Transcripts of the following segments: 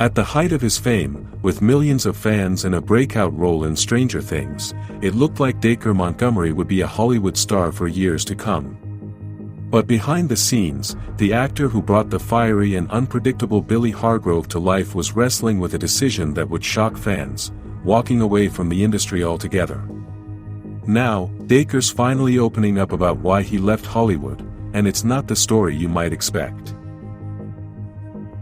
At the height of his fame, with millions of fans and a breakout role in Stranger Things, it looked like Dacre Montgomery would be a Hollywood star for years to come. But behind the scenes, the actor who brought the fiery and unpredictable Billy Hargrove to life was wrestling with a decision that would shock fans, walking away from the industry altogether. Now, Dacre's finally opening up about why he left Hollywood, and it's not the story you might expect.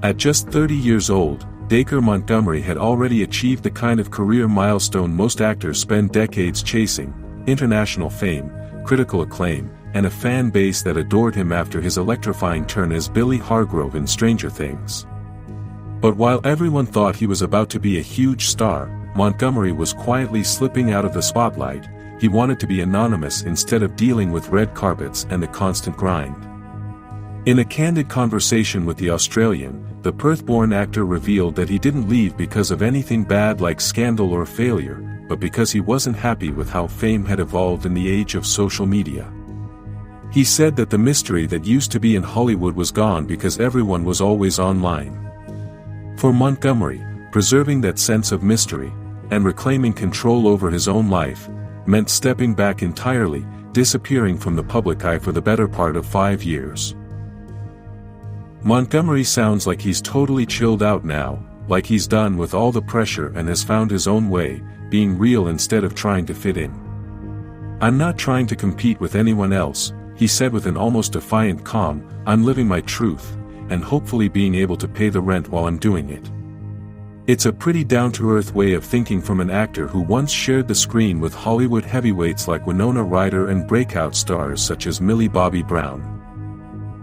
At just 30 years old, Dacre Montgomery had already achieved the kind of career milestone most actors spend decades chasing: international fame, critical acclaim, and a fan base that adored him after his electrifying turn as Billy Hargrove in Stranger Things. But while everyone thought he was about to be a huge star, Montgomery was quietly slipping out of the spotlight. He wanted to be anonymous instead of dealing with red carpets and the constant grind. In a candid conversation with The Australian, the Perth-born actor revealed that he didn't leave because of anything bad like scandal or failure, but because he wasn't happy with how fame had evolved in the age of social media. He said that the mystery that used to be in Hollywood was gone because everyone was always online. For Montgomery, preserving that sense of mystery, and reclaiming control over his own life, meant stepping back entirely, disappearing from the public eye for the better part of 5 years. Montgomery sounds like he's totally chilled out now, like he's done with all the pressure and has found his own way, being real instead of trying to fit in. "I'm not trying to compete with anyone else," he said with an almost defiant calm. "I'm living my truth, and hopefully being able to pay the rent while I'm doing it." It's a pretty down-to-earth way of thinking from an actor who once shared the screen with Hollywood heavyweights like Winona Ryder and breakout stars such as Millie Bobby Brown.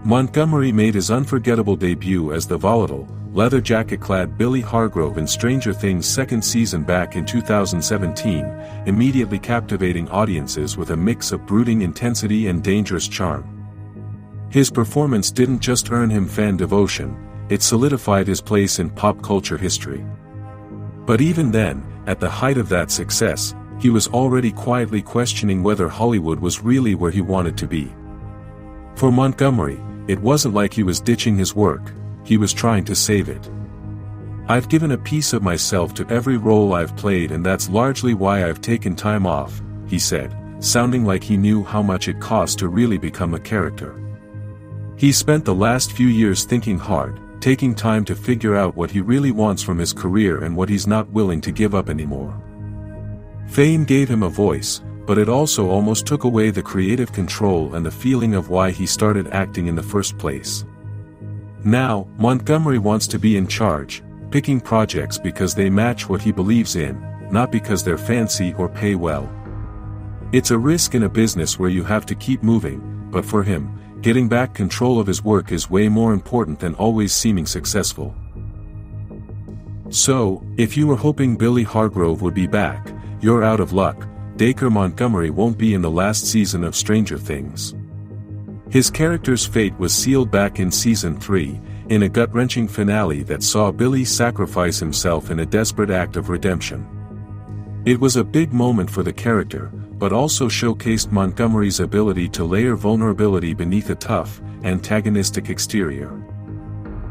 Montgomery made his unforgettable debut as the volatile, leather jacket-clad Billy Hargrove in Stranger Things' second season back in 2017, immediately captivating audiences with a mix of brooding intensity and dangerous charm. His performance didn't just earn him fan devotion, it solidified his place in pop culture history. But even then, at the height of that success, he was already quietly questioning whether Hollywood was really where he wanted to be. For Montgomery, it wasn't like he was ditching his work, he was trying to save it. "I've given a piece of myself to every role I've played, and that's largely why I've taken time off," he said, sounding like he knew how much it cost to really become a character. He spent the last few years thinking hard, taking time to figure out what he really wants from his career and what he's not willing to give up anymore. Fame gave him a voice, but it also almost took away the creative control and the feeling of why he started acting in the first place. Now, Montgomery wants to be in charge, picking projects because they match what he believes in, not because they're fancy or pay well. It's a risk in a business where you have to keep moving, but for him, getting back control of his work is way more important than always seeming successful. So, if you were hoping Billy Hargrove would be back, you're out of luck. Dacre Montgomery won't be in the last season of Stranger Things. His character's fate was sealed back in Season 3, in a gut-wrenching finale that saw Billy sacrifice himself in a desperate act of redemption. It was a big moment for the character, but also showcased Montgomery's ability to layer vulnerability beneath a tough, antagonistic exterior.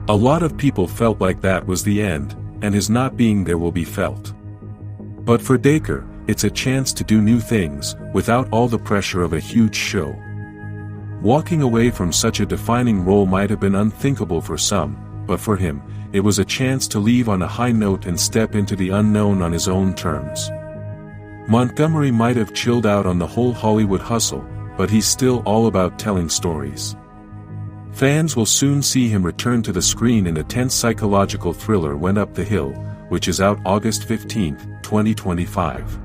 A lot of people felt like that was the end, and his not being there will be felt. But for Dacre, it's a chance to do new things, without all the pressure of a huge show. Walking away from such a defining role might have been unthinkable for some, but for him, it was a chance to leave on a high note and step into the unknown on his own terms. Montgomery might have chilled out on the whole Hollywood hustle, but he's still all about telling stories. Fans will soon see him return to the screen in a tense psychological thriller Went Up the Hill, which is out August 15, 2025.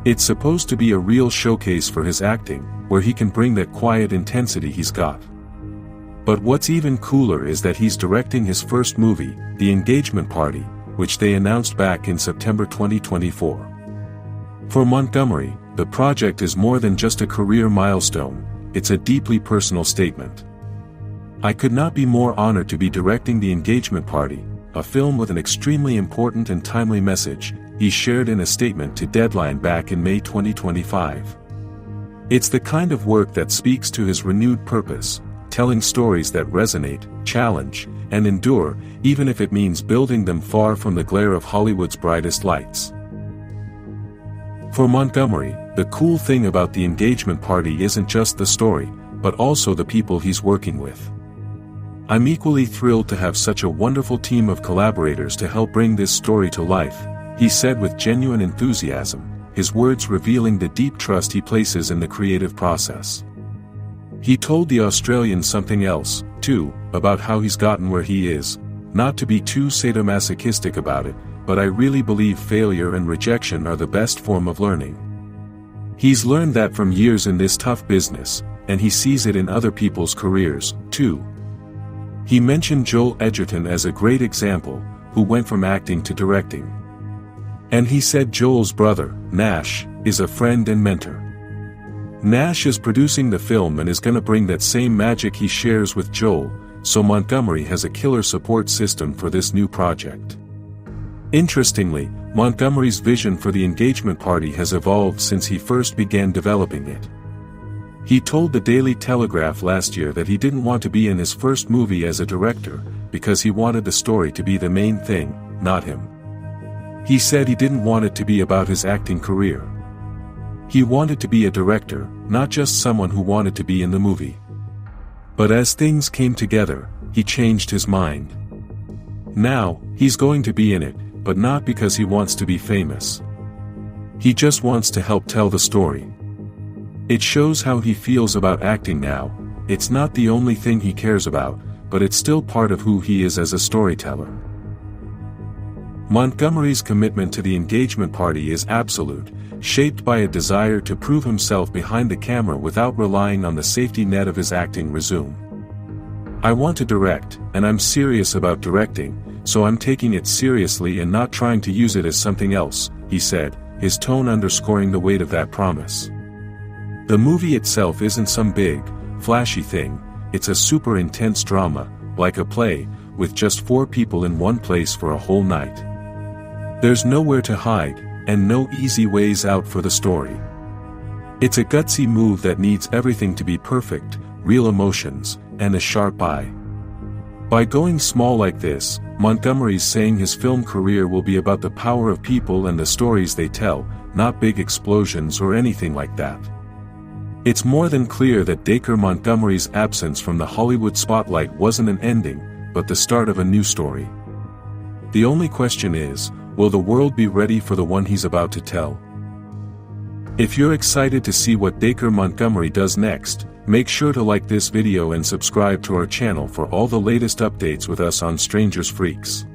It's supposed to be a real showcase for his acting, where he can bring that quiet intensity he's got. But what's even cooler is that he's directing his first movie, The Engagement Party, which they announced back in September 2024. For Montgomery, the project is more than just a career milestone, it's a deeply personal statement. "I could not be more honored to be directing The Engagement Party, a film with an extremely important and timely message," he shared in a statement to Deadline back in May 2025. It's the kind of work that speaks to his renewed purpose, telling stories that resonate, challenge, and endure, even if it means building them far from the glare of Hollywood's brightest lights. For Montgomery, the cool thing about the engagement party isn't just the story, but also the people he's working with. "I'm equally thrilled to have such a wonderful team of collaborators to help bring this story to life," he said with genuine enthusiasm, his words revealing the deep trust he places in the creative process. He told the Australian something else, too, about how he's gotten where he is, "Not to be too sadomasochistic about it, but I really believe failure and rejection are the best form of learning. He's learned that from years in this tough business, and he sees it in other people's careers, too." He mentioned Joel Edgerton as a great example, who went from acting to directing. And he said Joel's brother, Nash, is a friend and mentor. Nash is producing the film and is gonna bring that same magic he shares with Joel, so Montgomery has a killer support system for this new project. Interestingly, Montgomery's vision for the engagement party has evolved since he first began developing it. He told the Daily Telegraph last year that he didn't want to be in his first movie as a director, because he wanted the story to be the main thing, not him. He said he didn't want it to be about his acting career. He wanted to be a director, not just someone who wanted to be in the movie. But as things came together, he changed his mind. Now, he's going to be in it, but not because he wants to be famous. He just wants to help tell the story. It shows how he feels about acting now. It's not the only thing he cares about, but it's still part of who he is as a storyteller. Montgomery's commitment to the engagement party is absolute, shaped by a desire to prove himself behind the camera without relying on the safety net of his acting resume. "I want to direct, and I'm serious about directing, so I'm taking it seriously and not trying to use it as something else," he said, his tone underscoring the weight of that promise. The movie itself isn't some big, flashy thing, it's a super intense drama, like a play, with just 4 people in one place for a whole night. There's nowhere to hide, and no easy ways out for the story. It's a gutsy move that needs everything to be perfect, real emotions, and a sharp eye. By going small like this, Montgomery's saying his film career will be about the power of people and the stories they tell, not big explosions or anything like that. It's more than clear that Dacre Montgomery's absence from the Hollywood spotlight wasn't an ending, but the start of a new story. The only question is, will the world be ready for the one he's about to tell? If you're excited to see what Dacre Montgomery does next, make sure to like this video and subscribe to our channel for all the latest updates with us on Strangers Freaks.